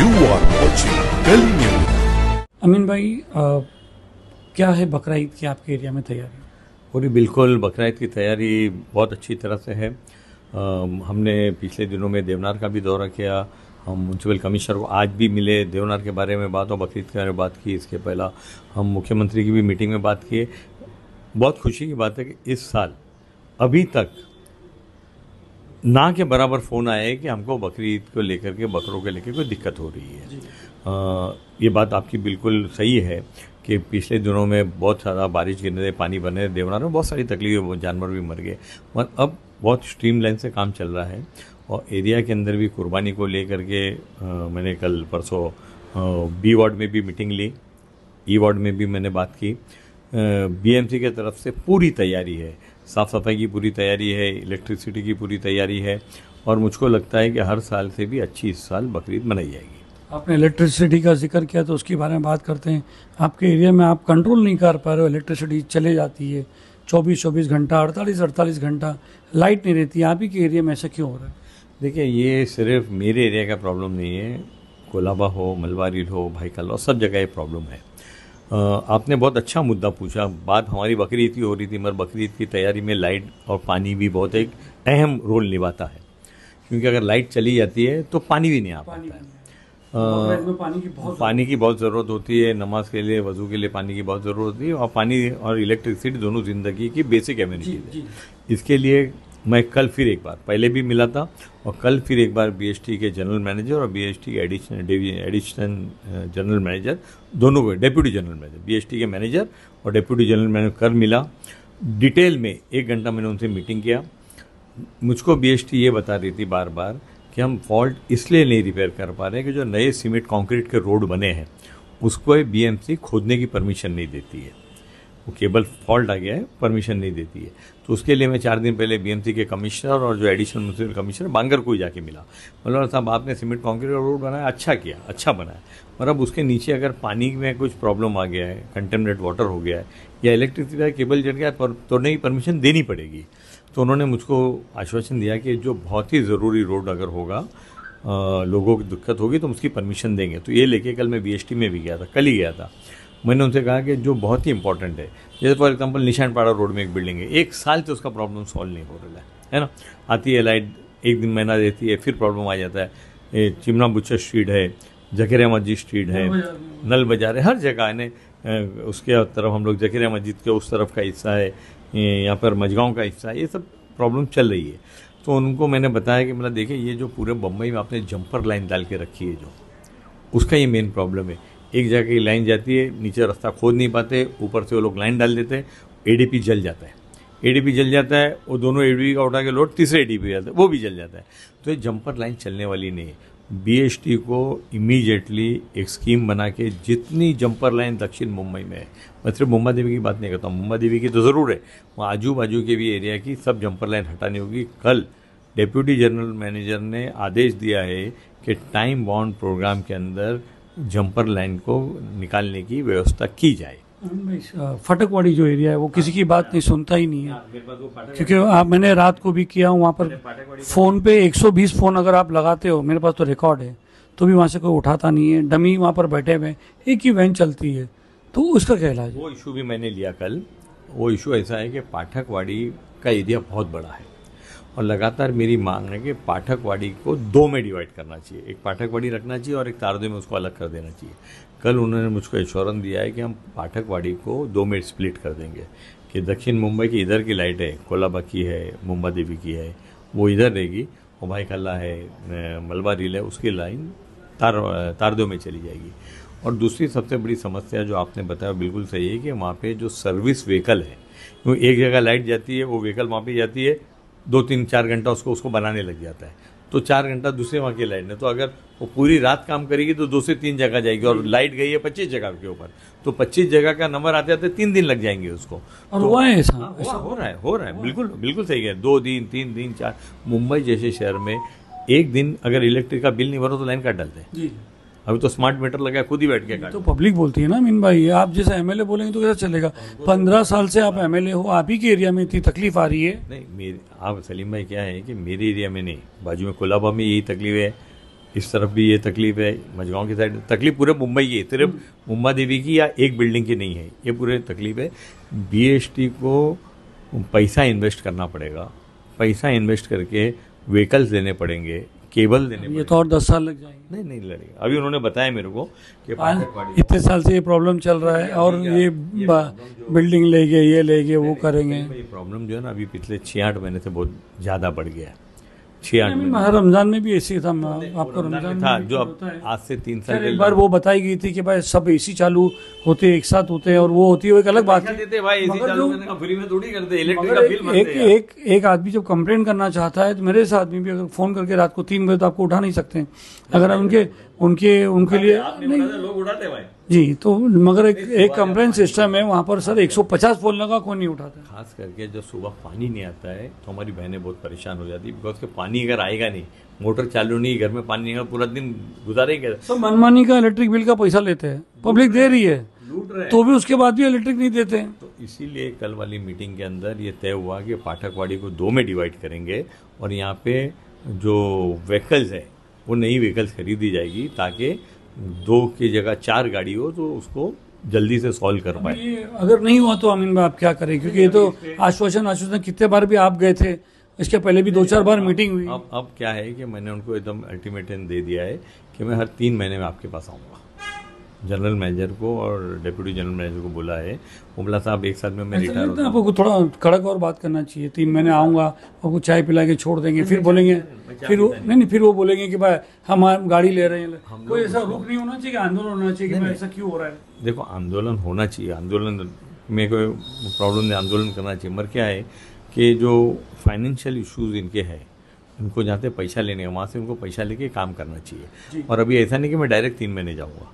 You are watching Delhi News. अमीन भाई, क्या है बकरा ईद की आपके एरिया में तैयारी? पूरी बिल्कुल बकरा ईद की तैयारी बहुत अच्छी तरह से है। हमने पिछले दिनों में देवनार का भी दौरा किया। हम म्यूनसिपल कमिश्नर को आज भी मिले, देवनार के बारे में बात और बकरीद के बारे में बात की। इसके पहला हम मुख्यमंत्री की भी मीटिंग में बात किए। बहुत खुशी की बात है कि इस साल अभी तक ना के बराबर फ़ोन आया है कि हमको बकरीद को लेकर के, बकरों को लेकर कोई दिक्कत हो रही है। ये बात आपकी बिल्कुल सही है कि पिछले दिनों में बहुत ज़्यादा बारिश गिरने से पानी बने, देवनार में बहुत सारी तकलीफ, जानवर भी मर गए। और अब बहुत स्ट्रीमलाइन से काम चल रहा है और एरिया के अंदर भी कुर्बानी को लेकर के मैंने कल परसों बी वार्ड में भी मीटिंग ली, ई वार्ड में भी मैंने बात की। बीएमसी के तरफ से पूरी तैयारी है, साफ़ सफाई की पूरी तैयारी है, इलेक्ट्रिसिटी की पूरी तैयारी है और मुझको लगता है कि हर साल से भी अच्छी इस साल बकरीद मनाई जाएगी। आपने इलेक्ट्रिसिटी का जिक्र किया तो उसके बारे में बात करते हैं। आपके एरिया में आप कंट्रोल नहीं कर पा रहे हो, इलेक्ट्रिसिटी चले जाती है 24-24 घंटा, 48-48 घंटा लाइट नहीं रहती। आप ही के एरिया में ऐसा क्यों हो रहा है? देखिए, ये सिर्फ मेरे एरिया का प्रॉब्लम नहीं है, कोलाबा हो, मलबारी हो, भाईकल हो, सब जगह ये प्रॉब्लम है। आपने बहुत अच्छा मुद्दा पूछा। बात हमारी बकरीद की हो रही थी, मगर बकरीद की तैयारी में लाइट और पानी भी बहुत एक अहम रोल निभाता है, क्योंकि अगर लाइट चली जाती है तो पानी भी नहीं आ पाता है। पानी की बहुत ज़रूरत होती है, नमाज के लिए, वज़ू के लिए पानी की बहुत ज़रूरत होती है और पानी और इलेक्ट्रिसिटी दोनों ज़िंदगी की बेसिक एम्यूनिटीज है। इसके लिए मैं कल फिर एक बार, पहले भी मिला था और कल फिर एक बार बीएसटी के जनरल मैनेजर और बीएसटी के एडिशनल जनरल मैनेजर, दोनों को, डेप्यूटी जनरल मैनेजर, बीएसटी के मैनेजर और डेप्यूटी जनरल मैनेजर कल मिला। डिटेल में 1 घंटा मैंने उनसे मीटिंग किया। मुझको बीएसटी ये बता रही थी बार बार कि हम फॉल्ट इसलिए नहीं रिपेयर कर पा रहे हैं कि जो नए सीमेंट कंक्रीट के रोड बने हैं उसको बीएमसी खोदने की परमिशन नहीं देती है। वो केबल फॉल्ट आ गया है, परमिशन नहीं देती है। तो उसके लिए मैं 4 दिन पहले बीएमसी के कमिश्नर और जो एडिशनल म्यूनसिपल कमिश्नर बांगर को ही जाके मिला। मतलब साहब, आपने सीमेंट कंक्रीट का रोड बनाया, अच्छा किया, अच्छा बनाया, और अब उसके नीचे अगर पानी में कुछ प्रॉब्लम आ गया है, कंटेमिनेट वाटर हो गया है या इलेक्ट्रिसिटी का केबल जल गया तो नहीं, परमिशन देनी पड़ेगी। तो उन्होंने मुझको आश्वासन दिया कि जो बहुत ही ज़रूरी रोड अगर होगा, लोगों की दिक्कत होगी तो उसकी परमिशन देंगे। तो ये लेके कल मैं बीएसटी में भी गया था, कल ही गया था। मैंने उनसे कहा कि जो बहुत ही इंपॉर्टेंट है, जैसे फॉर एग्जांपल निशानपाड़ा रोड में एक बिल्डिंग है, 1 साल से उसका प्रॉब्लम सॉल्व नहीं हो रहा है ना। आती है लाइट, 1 दिन महीना देती है, फिर प्रॉब्लम आ जाता है। चिमना बुच्चा स्ट्रीट है, जकेरिया मस्जिद स्ट्रीट है, नल बाजार है, हर जगह है। उसके तरफ हम लोग जकेरिया मस्जिद के उस तरफ का हिस्सा है, यहाँ पर मझगांव का हिस्सा है, ये सब प्रॉब्लम चल रही है। तो उनको मैंने बताया कि मतलब देखिए, ये जो पूरे बम्बई में आपने जंपर लाइन डाल के रखी है, जो उसका ये मेन प्रॉब्लम है। एक जगह की लाइन जाती है, नीचे रास्ता खोद नहीं पाते, ऊपर से वो लोग लाइन डाल देते हैं, एडीपी जल जाता है। एडीपी जल जाता है, वो दोनों एडीपी का उठा के लोड तीसरे एडीपी जाता है, वो भी जल जाता है। तो ये जंपर लाइन चलने वाली नहीं है। बीएसटी को इमीडिएटली एक स्कीम बना के जितनी जंपर लाइन दक्षिण मुंबई में है, मैं सिर्फ मुंबा देवी की बात नहीं करता हूँ, मुंबा देवी की तो ज़रूर है, वहाँ आजू बाजू के भी एरिया की सब जंपर लाइन हटानी होगी। कल डेप्यूटी जनरल मैनेजर ने आदेश दिया है कि टाइम बाउंड प्रोग्राम के अंदर जंपर लाइन को निकालने की व्यवस्था की जाए। फटकवाड़ी जो एरिया है वो किसी की बात नहीं सुनता ही नहीं है, क्योंकि मैंने रात को भी किया हूँ वहाँ पर। फ़ोन पे 120 फ़ोन अगर आप लगाते हो, मेरे पास तो रिकॉर्ड है, तो भी वहाँ से कोई उठाता नहीं है। डमी वहाँ पर बैठे हुए, एक ही वैन चलती है, तो उसका क्या इलाज है? वो इशू भी मैंने लिया कल। वो इशू ऐसा है कि पाठकवाड़ी का एरिया बहुत बड़ा है और लगातार मेरी मांग है कि पाठकवाड़ी को 2 में डिवाइड करना चाहिए। एक पाठकवाड़ी रखना चाहिए और एक तारदे में उसको अलग कर देना चाहिए। कल उन्होंने मुझको एश्योरेंस दिया है कि हम पाठकवाड़ी को 2 में स्प्लिट कर देंगे, कि दक्षिण मुंबई की इधर की लाइट है, कोलाबा की है, मुंबा देवी की है, वो इधर रहेगी, और भाईकल्ला है, मलबा रील है, उसकी लाइन तारदों में चली जाएगी। और दूसरी सबसे बड़ी समस्या जो आपने बताया बिल्कुल सही है कि वहाँ पे जो सर्विस व्हीकल है, वो एक जगह लाइट जाती है, वो व्हीकल वहाँ पे जाती है, 2-3-4 घंटा उसको बनाने लग जाता है, तो 4 घंटा दूसरे वहाँ की लाइट ने, तो अगर वो पूरी रात काम करेगी तो 2 से 3 जगह जाएगी, और लाइट गई है 25 जगह के ऊपर, तो 25 जगह का नंबर आते आते 3 दिन लग जाएंगे उसको। और तो, हुआ है ऐसा? हो रहा है, बिल्कुल सही है। 2 दिन, 3 दिन, 4, मुंबई जैसे शहर में एक दिन अगर इलेक्ट्रिक का बिल नहीं भरो तो लाइन काट डालते हैं। अभी तो स्मार्ट मीटर लगा, खुद ही बैठ के काट। तो पब्लिक बोलती है ना मीन भाई, आप जैसे एमएलए बोलेंगे तो कैसा चलेगा? 15 साल से आप एमएलए हो, आप ही के एरिया में इतनी तकलीफ आ रही है। नहीं, आप सलीम भाई क्या है कि मेरे एरिया में नहीं, बाजू में कोलाबा में यही तकलीफ है, इस तरफ भी ये तकलीफ है, मझगांव की साइड तकलीफ पूरे मुंबई की है, सिर्फ मुंबा देवी की या एक बिल्डिंग की नहीं है, ये पूरे तकलीफ है। बीएसटी को पैसा इन्वेस्ट करना पड़ेगा, पैसा इन्वेस्ट करके व्हीकल्स देने पड़ेंगे, केबल देने ये तो और 10 साल लग जाएंगे। नहीं लगेगा। अभी उन्होंने बताया मेरे को कि इतने साल से ये प्रॉब्लम चल रहा है और ये बिल्डिंग लेंगे, ये लेंगे, वो करेंगे। ये प्रॉब्लम जो है ना अभी पिछले 6-8 महीने से बहुत ज़्यादा बढ़ गया है। 6-8 महीने रमजान में भी ऐसे था, आपको रमजान था में जो भी अब होता है। आज से 3 साल एक बार वो बताई गई थी कि भाई सब एसी चालू होते एक साथ होते हैं और वो होती है, वो एक अलग बात है। देते भाई, एसी चालू करने का फ्री में थोड़ी करते, इलेक्ट्रिक का बिल मगर भरते हैं। एक आदमी जब कंप्लेन करना चाहता है तो मेरे से आदमी भी अगर फोन करके रात को 3 बजे तो आपको उठा नहीं सकते अगर आप उनके लिए आपने बताया लोग उड़ाते भाई जी। तो मगर एक कंप्लेन सिस्टम है वहाँ पर सर, 150 फोन लगा कोई नहीं उठाता। खास करके जब सुबह पानी नहीं आता है तो हमारी बहनें बहुत परेशान हो जाती है, बिकॉज के पानी अगर आएगा नहीं, मोटर चालू नहीं, घर में पानी नहीं आएगा, पूरा दिन गुजारेंगे। सब मनमानी का इलेक्ट्रिक बिल का पैसा लेते हैं, पब्लिक दे रही है, लूट रहे हैं। तो भी उसके बाद भी इलेक्ट्रिक नहीं देते हैं। तो इसीलिए कल वाली मीटिंग के अंदर ये तय हुआ कि पाठकवाड़ी को 2 में डिवाइड करेंगे और यहाँ पे जो व्हीकल्स है वो नई व्हीकल्स खरीदी जाएगी ताकि 2 की जगह 4 गाड़ी हो तो उसको जल्दी से सॉल्व कर पाए। ये अगर नहीं हुआ तो अमीन भाई आप क्या करें, क्योंकि ये तो आश्वासन कितने बार भी आप गए थे, इसके पहले भी 2-4 बार मीटिंग हुई। अब क्या है कि मैंने उनको एकदम अल्टीमेटम दे दिया है कि मैं हर 3 महीने में आपके पास आऊँगा। जनरल मैनेजर को और डिप्टी जनरल मैनेजर को बोला है, वो बोला साहब एक साथ में मैं रिटायर होता हूँ। आपको थोड़ा कड़क और बात करना चाहिए। 3 महीने आऊँगा, आपको चाय पिला के छोड़ देंगे, फिर बोलेंगे, फिर वो बोलेंगे कि भाई हम गाड़ी ले रहे हैं। कोई ऐसा रुख नहीं होना चाहिए कि आंदोलन होना चाहिए कि भाई ऐसा क्यों हो रहा है। देखो आंदोलन होना चाहिए, आंदोलन में कोई प्रॉब्लम नहीं, आंदोलन करना चाहिए, मगर क्या है कि जो फाइनेंशियल इश्यूज इनके हैं, इनको जहाँ से पैसा लेने हैं वहाँ से उनको पैसा लेके काम करना चाहिए। और अभी ऐसा नहीं कि मैं डायरेक्ट 3 महीने जाऊँगा,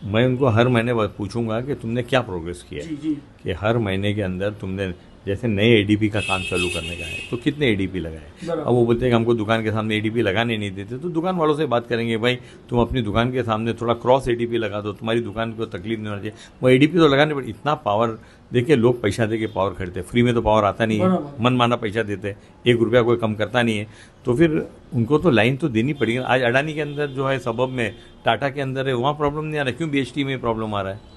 मैं उनको हर महीने पूछूंगा कि तुमने क्या प्रोग्रेस किया है, कि हर महीने के अंदर तुमने जैसे नए एडीपी का काम चालू करने का है तो कितने एडीपी लगाए। अब वो बोलते हैं कि हमको दुकान के सामने एडीपी लगाने नहीं देते, तो दुकान वालों से बात करेंगे, भाई तुम अपनी दुकान के सामने थोड़ा क्रॉस एडीपी लगा दो, तुम्हारी दुकान को तकलीफ नहीं होना चाहिए। वो एडीपी तो लगाने पड़े, इतना पावर देखिए, लोग पैसा दे के पावर खरीदते, फ्री में तो पावर आता नहीं है, मन माना पैसा देते, 1 रुपया कोई कम करता नहीं है, तो फिर उनको तो लाइन तो देनी पड़ेगी। आज अडानी के अंदर जो है सबब में, टाटा के अंदर है, वहाँ प्रॉब्लम नहीं आ रहा है, क्यों बीएचटी में प्रॉब्लम आ रहा है?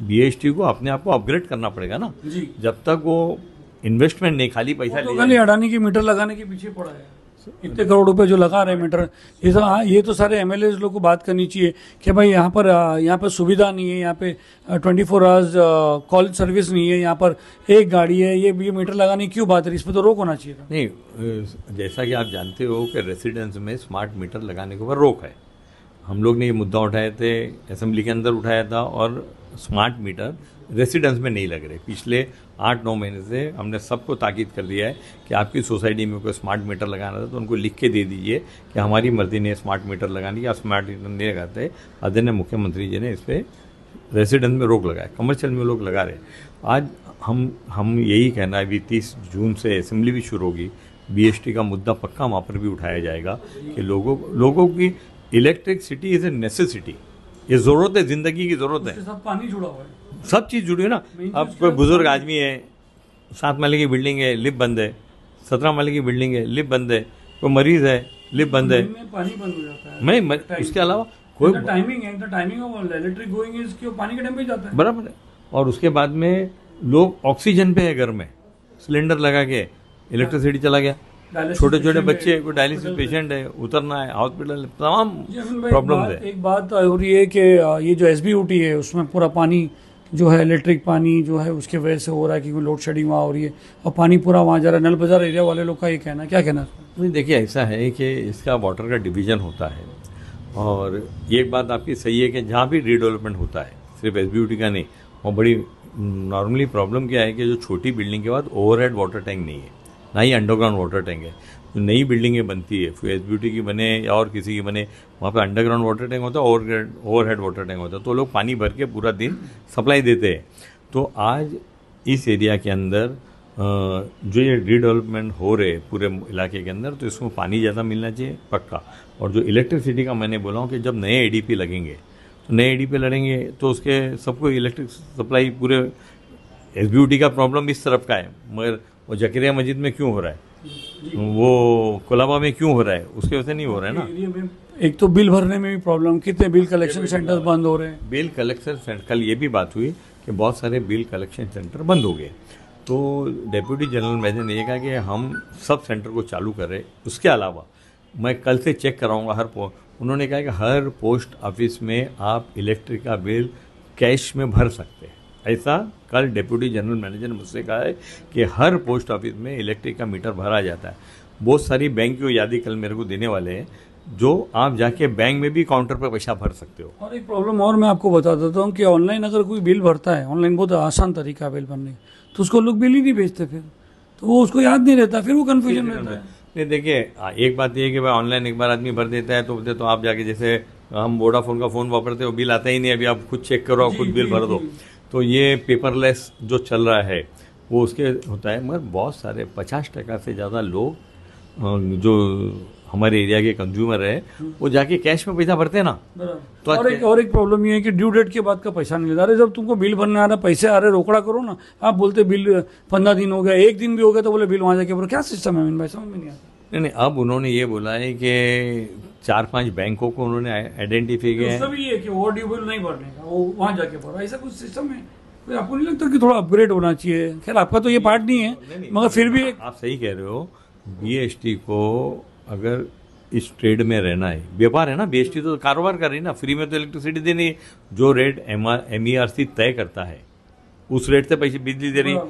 बीएचटी को अपने आप को अपग्रेड करना पड़ेगा ना, जब तक वो इन्वेस्टमेंट नहीं, खाली पैसा तो खाली अडानी की मीटर लगाने के पीछे पड़ा है। इतने करोड़ रुपए जो लगा रहे मीटर, ये तो सारे एमएलए लोग को बात करनी चाहिए कि भाई यहाँ पर सुविधा नहीं है, यहाँ पे 24 आवर्स कॉल सर्विस नहीं है, यहाँ पर एक गाड़ी है, ये मीटर लगाने की क्यों बात है? इस पर तो रोक होना चाहिए था। नहीं, जैसा कि आप जानते हो कि रेसिडेंस में स्मार्ट मीटर लगाने के ऊपर रोक है। हम लोग ने ये मुद्दा उठाए थे, असेंबली के अंदर उठाया था, और स्मार्ट मीटर रेसिडेंस में नहीं लग रहे। पिछले 8-9 महीने से हमने सबको ताकीद कर दिया है कि आपकी सोसाइटी में कोई स्मार्ट मीटर लगाना था तो उनको लिख के दे दीजिए कि हमारी मर्जी ने स्मार्ट मीटर लगाने की, आप स्मार्ट मीटर नहीं लगाते। आदरणीय मुख्यमंत्री जी ने इस पर रेसिडेंस में रोक लगाया, कमर्शियल में लोग लगा रहे। आज हम यही कहना है, अभी 30 जून से असेंबली भी शुरू होगी, बीएचटी का मुद्दा पक्का वहाँ पर भी उठाया जाएगा कि लोगों की इलेक्ट्रिसिटी इज़ ए नेसेसिटी, ये ज़रूरत है, ज़िंदगी की ज़रूरत है। पानी जुड़ा हुआ है, सब चीज़ जुड़ी है ना। अब कोई बुजुर्ग आदमी है, 7 माले की बिल्डिंग है, लिफ्ट बंद है, 17 माले की बिल्डिंग है, लिफ्ट बंद है, कोई मरीज है, लिफ्ट बंद है, पानी बंद हो जाता है। मैं उसके अलावा कोई timing of electric going is कि पानी के टाइम पे जाता है, बराबर है। और उसके बाद में लोग ऑक्सीजन पे है, घर में सिलेंडर लगा के इलेक्ट्रिसिटी चला गया, छोटे छोटे बच्चे, कोई डायलिसिस पेशेंट है, उतरना है हॉस्पिटल, तमाम प्रॉब्लम है। एक बात हो रही है कि ये जो एसबीयूटी है उसमें पूरा पानी जो है, इलेक्ट्रिक पानी जो है उसके वजह से हो रहा है कि लोड शेडिंग वहाँ हो रही है और पानी पूरा वहाँ जा रहा है। नल बाजार एरिया वाले लोग का ये कहना, क्या कहना है? नहीं, देखिए ऐसा है कि इसका वाटर का डिवीज़न होता है, और ये एक बात आपकी सही है कि जहाँ भी रीडेवलपमेंट होता है, सिर्फ एसबीयूटी का नहीं, और बड़ी नॉर्मली प्रॉब्लम क्या है कि जो छोटी बिल्डिंग के बाद ओवरहेड वाटर टैंक नहीं है, ना ही अंडरग्राउंड वाटर टैंक है। जो नई बिल्डिंगें बनती है, फिर एसबीयूटी की बने या और किसी की बने, वहाँ पे अंडरग्राउंड वाटर टैंक होता है, ओवरहेड वाटर टैंक होता है, तो लोग पानी भर के पूरा दिन सप्लाई देते हैं। तो आज इस एरिया के अंदर जो ये रीडेवलपमेंट हो रहे पूरे इलाके के अंदर, तो इसमें पानी ज़्यादा मिलना चाहिए पक्का। और जो इलेक्ट्रिसिटी का मैंने बोला हूँ कि जब नए एडीपी लगेंगे तो नए एडीपी लगेंगे तो उसके सबको इलेक्ट्रिक सप्लाई, पूरे एसबीयूटी का प्रॉब्लम इस तरफ का है, मगर वो जकरिया मस्जिद में क्यों हो रहा है, वो कोलाबा में क्यों हो रहा है, उसके वजह से नहीं हो रहा है ना। एक तो बिल भरने में भी प्रॉब्लम, कितने बिल कलेक्शन सेंटर्स बंद हो रहे हैं। बिल कलेक्शन सेंटर, कल ये भी बात हुई कि बहुत सारे बिल कलेक्शन सेंटर बंद हो गए, तो डेप्यूटी जनरल मैनेजर ने ये कहा कि हम सब सेंटर को चालू कर रहे। उसके अलावा मैं कल से चेक कराऊंगा उन्होंने कहा कि हर पोस्ट ऑफिस में आप इलेक्ट्रिक का बिल कैश में भर सकते हैं। ऐसा कल डेप्यूटी जनरल मैनेजर ने मुझसे कहा है कि हर पोस्ट ऑफिस में इलेक्ट्रिक का मीटर भरा जाता है। बहुत सारी बैंक की यादी कल मेरे को देने वाले हैं, जो आप जाके बैंक में भी काउंटर पर पैसा भर सकते हो। और एक प्रॉब्लम और मैं आपको बता देता हूँ कि ऑनलाइन अगर कोई बिल भरता है, ऑनलाइन बहुत आसान तरीका है बिल भरने, तो उसको लोग बिल ही नहीं भेजते, फिर तो वो उसको याद नहीं रहता, फिर वो कन्फ्यूजन रहता है। नहीं देखिए, एक बात ये है कि भाई ऑनलाइन एक बार आदमी भर देता है तो आप जाके, जैसे हम वोडाफोन का फ़ोन वापरते हो, बिल आता ही नहीं, अभी आप खुद चेक करो, खुद बिल भर दो। तो ये पेपरलेस जो चल रहा है वो उसके होता है। मगर बहुत सारे 50% से ज़्यादा लोग जो हमारे एरिया के कंज्यूमर है वो जाके कैश में पैसा भरते हैं ना। तो और एक प्रॉब्लम ये है कि ड्यू डेट के बाद का पैसा नहीं लेता। अरे जब तुमको बिल भरने आ रहा है, पैसे आ रहे, रोकड़ा करो ना। आप बोलते बिल 15 दिन हो गया, 1 दिन भी हो गया तो बोले बिल वहाँ जाके भरो। क्या सिस्टम है भाई, समझ में नहीं आता। नहीं, अब उन्होंने ये बोला है कि 4-5 बैंकों को उन्होंने आइडेंटिफाई किया है। उसका भी ये कि ओवर ड्यू बिल नहीं भरने का, वो वहाँ जाके भरो। ऐसा कुछ सिस्टम है, कोई आपको नहीं लगता कि थोड़ा अपग्रेड होना चाहिए? खैर आपका तो ये पार्ट नहीं है, मगर फिर भी आप सही कह रहे हो। बीएसटी को अगर इस ट्रेड में रहना है, व्यापार है ना, बीएसटी तो कारोबार कर रही है ना, फ्री में तो इलेक्ट्रिसिटी दे नहीं है। जो रेट MERC तय करता है उस रेट से पैसे बिजली दे रही है,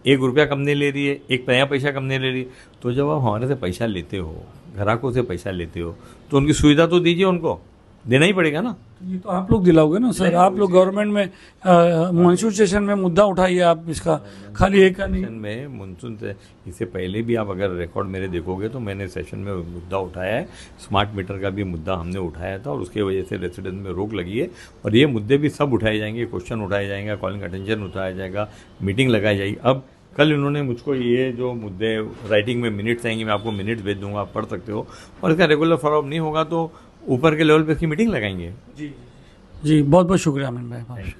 1 रुपया कम नहीं ले रही है, एक नया पैसा कम नहीं ले रही। तो जब आप हमारे से पैसा लेते हो, ग्राहकों से पैसा लेते हो, तो उनकी सुविधा तो दीजिए, उनको देना ही पड़ेगा ना। ये तो आप लोग दिलाओगे ना सर, आप लोग गवर्नमेंट में मानसून सेशन में मुद्दा उठाइए आप इसका, खाली एक का नहीं। में मानसून से इससे पहले भी आप अगर रिकॉर्ड मेरे देखोगे तो मैंने सेशन में मुद्दा उठाया है। स्मार्ट मीटर का भी मुद्दा हमने उठाया था और उसके वजह से रेसिडेंस में रोक लगी है। और ये मुद्दे भी सब उठाए जाएंगे, क्वेश्चन उठाया जाएगा, कॉलिंग अटेंशन उठाया जाएगा, मीटिंग लगाई जाएगी। अब कल इन्होंने मुझको ये जो मुद्दे राइटिंग में मिनट्स आएंगे, मैं आपको मिनट्स भेज दूंगा, आप पढ़ सकते हो। और इसका रेगुलर फॉलोअप नहीं होगा तो ऊपर के लेवल पे इसकी मीटिंग लगाएंगे। जी, बहुत बहुत शुक्रिया अमिन भाई।